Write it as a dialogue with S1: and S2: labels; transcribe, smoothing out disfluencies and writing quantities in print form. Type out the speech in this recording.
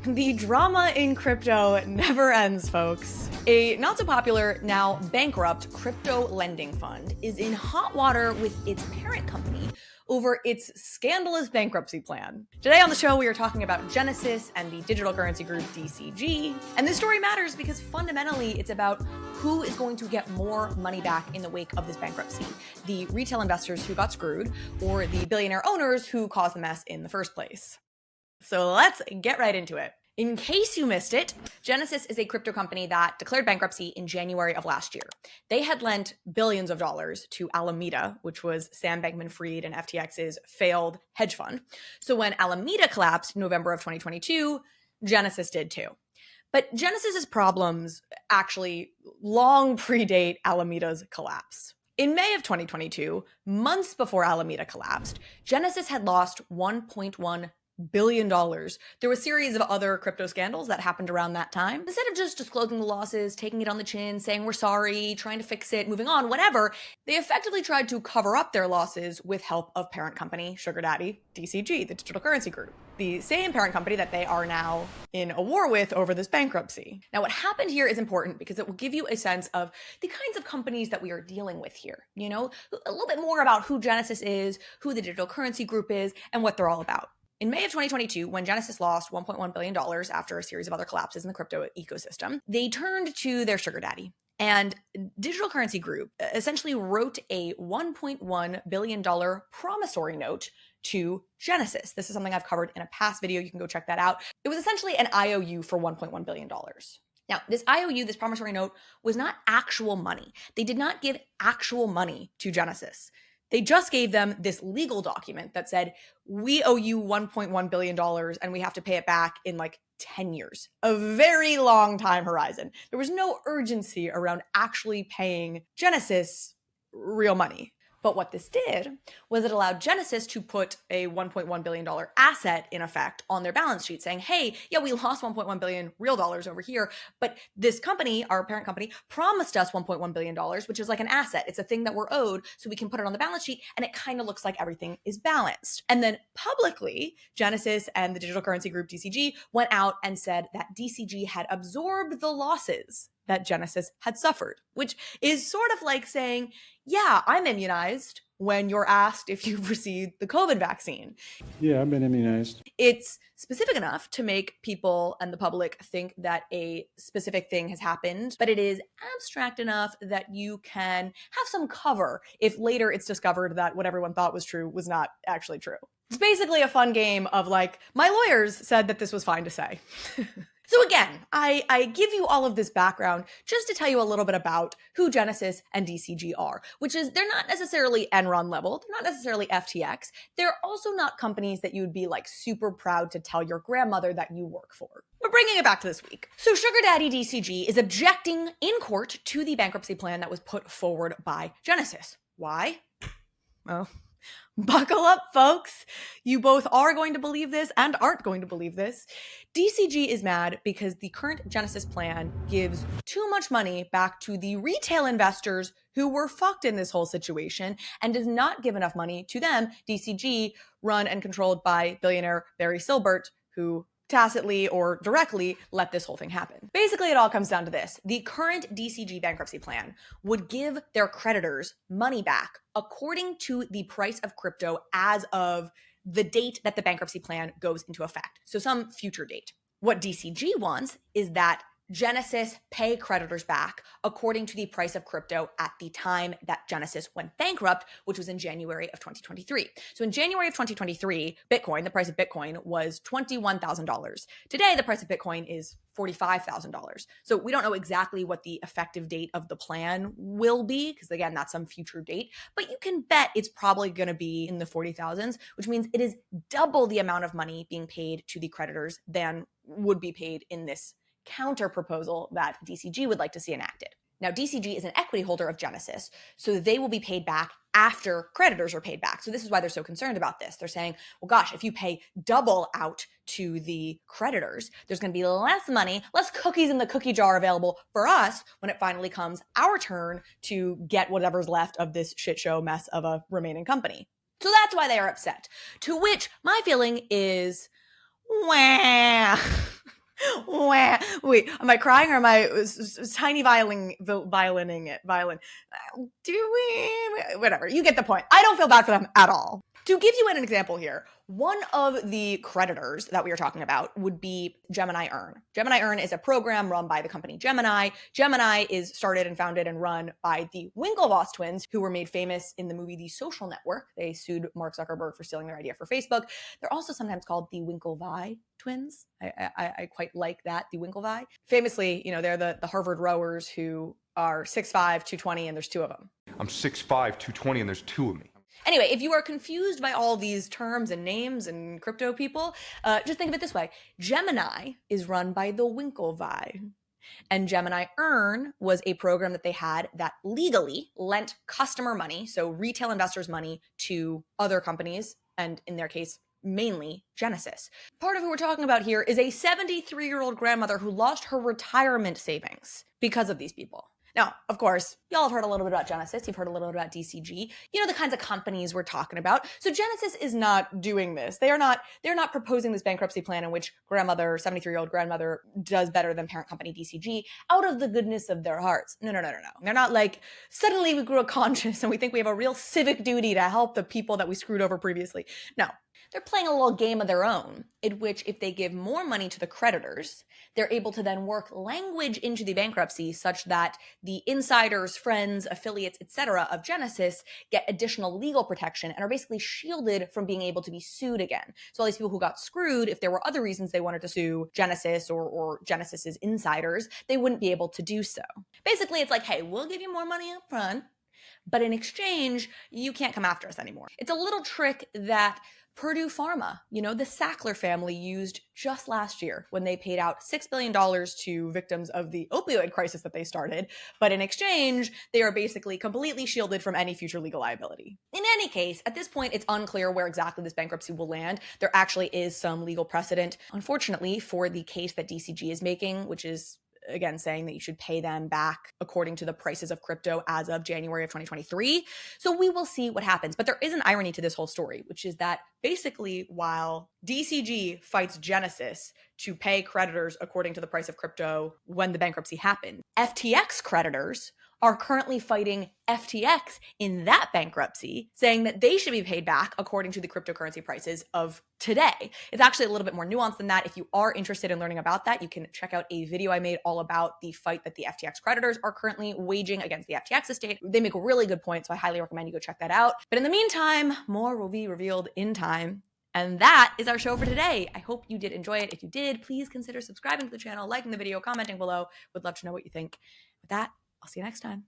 S1: The drama in crypto never ends, folks. A not so popular, now bankrupt crypto lending fund is in hot water with its parent company over its scandalous bankruptcy plan. Today on the show, we are talking about Genesis and the digital currency group DCG. And this story matters because fundamentally it's about who is going to get more money back in the wake of this bankruptcy. The retail investors who got screwed or the billionaire owners who caused the mess in the first place. So let's get right into it. In case you missed it, Genesis is a crypto company that declared bankruptcy in January of last year. They had lent billions of dollars to Alameda, which was Sam Bankman-Fried and FTX's failed hedge fund. So when Alameda collapsed in November of 2022, Genesis did too. But Genesis's problems actually long predate Alameda's collapse. In May of 2022, months before Alameda collapsed, Genesis had lost $1.1 billion. There were a series of other crypto scandals that happened around that time. Instead of just disclosing the losses, taking it on the chin, saying we're sorry, trying to fix it, moving on, whatever, they effectively tried to cover up their losses with help of parent company, sugar daddy, DCG, the digital currency group, the same parent company that they are now in a war with over this bankruptcy. Now, what happened here is important because it will give you a sense of the kinds of companies that we are dealing with here. You know, a little bit more about who Genesis is, who the digital currency group is, and what they're all about. In May of 2022, when Genesis lost $1.1 billion after a series of other collapses in the crypto ecosystem, they turned to their sugar daddy. And Digital Currency Group essentially wrote a $1.1 billion promissory note to Genesis. This is something I've covered in a past video. You can go check that out. It was essentially an IOU for $1.1 billion. Now, this IOU, this promissory note, was not actual money. They did not give actual money to Genesis. They just gave them this legal document that said, we owe you $1.1 billion and we have to pay it back in like 10 years, a very long time horizon. There was no urgency around actually paying Genesis real money. But what this did was it allowed Genesis to put a $1.1 billion asset in effect on their balance sheet saying, hey, yeah, we lost $1.1 billion real dollars over here, but this company, our parent company, promised us $1.1 billion, which is like an asset. It's a thing that we're owed, so we can put it on the balance sheet, and it kind of looks like everything is balanced. And then publicly, Genesis and the digital currency group DCG went out and said that DCG had absorbed the losses that Genesis had suffered, which is sort of like saying, yeah, I'm immunized when you're asked if you've received the COVID vaccine.
S2: Yeah, I've been immunized.
S1: It's specific enough to make people and the public think that a specific thing has happened, but it is abstract enough that you can have some cover if later it's discovered that what everyone thought was true was not actually true. It's basically a fun game of like, my lawyers said that this was fine to say. So again, I give you all of this background just to tell you a little bit about who Genesis and DCG are, which is they're not necessarily Enron level, they're not necessarily FTX, they're also not companies that you'd be like super proud to tell your grandmother that you work for. We're bringing it back to this week. So Sugar Daddy DCG is objecting in court to the bankruptcy plan that was put forward by Genesis. Why? Well, buckle up, folks. You both are going to believe this and aren't going to believe this. DCG is mad because the current Genesis plan gives too much money back to the retail investors who were fucked in this whole situation and does not give enough money to them, DCG, run and controlled by billionaire Barry Silbert, who tacitly or directly let this whole thing happen. Basically, it all comes down to this. The current DCG bankruptcy plan would give their creditors money back according to the price of crypto as of the date that the bankruptcy plan goes into effect. So some future date. What DCG wants is that Genesis pay creditors back according to the price of crypto at the time that Genesis went bankrupt, which was in January of 2023. So in January of 2023, Bitcoin, the price of Bitcoin was $21,000. Today, the price of Bitcoin is $45,000. So we don't know exactly what the effective date of the plan will be, because again, that's some future date, but you can bet it's probably going to be in the 40,000s, which means it is double the amount of money being paid to the creditors than would be paid in this counter proposal that DCG would like to see enacted. Now, DCG is an equity holder of Genesis, so they will be paid back after creditors are paid back. So this is why they're so concerned about this. They're saying, well, gosh, if you pay double out to the creditors, there's going to be less money, less cookies in the cookie jar available for us when it finally comes our turn to get whatever's left of this shit show mess of a remaining company. So that's why they are upset. To which my feeling is, wah. Wait, am I crying or am I tiny violining it? Do we? Whatever. You get the point. I don't feel bad for them at all. To give you an example here, one of the creditors that we are talking about would be Gemini Earn. Gemini Earn is a program run by the company Gemini. Gemini is started and founded and run by the Winklevoss twins, who were made famous in the movie The Social Network. They sued Mark Zuckerberg for stealing their idea for Facebook. They're also sometimes called the Winklevi twins. I quite like that, the Winklevi. Famously, they're the Harvard rowers who are 6'5", 220, and there's two of them.
S3: I'm 6'5", 220, and there's two of me.
S1: Anyway, if you are confused by all these terms and names and crypto people, just think of it this way. Gemini is run by the Winklevi. And Gemini Earn was a program that they had that legally lent customer money, so retail investors' money, to other companies, and in their case, mainly Genesis. Part of who we're talking about here is a 73-year-old grandmother who lost her retirement savings because of these people. Now, of course, y'all have heard a little bit about Genesis. You've heard a little bit about DCG. You know the kinds of companies we're talking about. So Genesis is not doing this. They're not proposing this bankruptcy plan in which 73-year-old grandmother does better than parent company DCG out of the goodness of their hearts. No. They're not like, suddenly we grew a conscience and we think we have a real civic duty to help the people that we screwed over previously. No. They're playing a little game of their own, in which if they give more money to the creditors, they're able to then work language into the bankruptcy such that the insiders, friends, affiliates, etc. of Genesis get additional legal protection and are basically shielded from being able to be sued again. So all these people who got screwed, if there were other reasons they wanted to sue Genesis or Genesis's insiders, they wouldn't be able to do so. Basically, it's like, hey, we'll give you more money up front, but in exchange, you can't come after us anymore. It's a little trick that Purdue Pharma, the Sackler family, used just last year when they paid out $6 billion to victims of the opioid crisis that they started. But in exchange, they are basically completely shielded from any future legal liability. In any case, at this point, it's unclear where exactly this bankruptcy will land. There actually is some legal precedent, unfortunately, for the case that DCG is making, which is again saying that you should pay them back according to the prices of crypto as of January of 2023. So we will see what happens. But there is an irony to this whole story, which is that basically while DCG fights Genesis to pay creditors according to the price of crypto when the bankruptcy happened, FTX creditors are currently fighting FTX in that bankruptcy, saying that they should be paid back according to the cryptocurrency prices of today. It's actually a little bit more nuanced than that. If you are interested in learning about that, you can check out a video I made all about the fight that the FTX creditors are currently waging against the FTX estate. They make a really good point, so I highly recommend you go check that out. But in the meantime, more will be revealed in time. And that is our show for today. I hope you did enjoy it. If you did, please consider subscribing to the channel, liking the video, commenting below. Would love to know what you think. With that, I'll see you next time.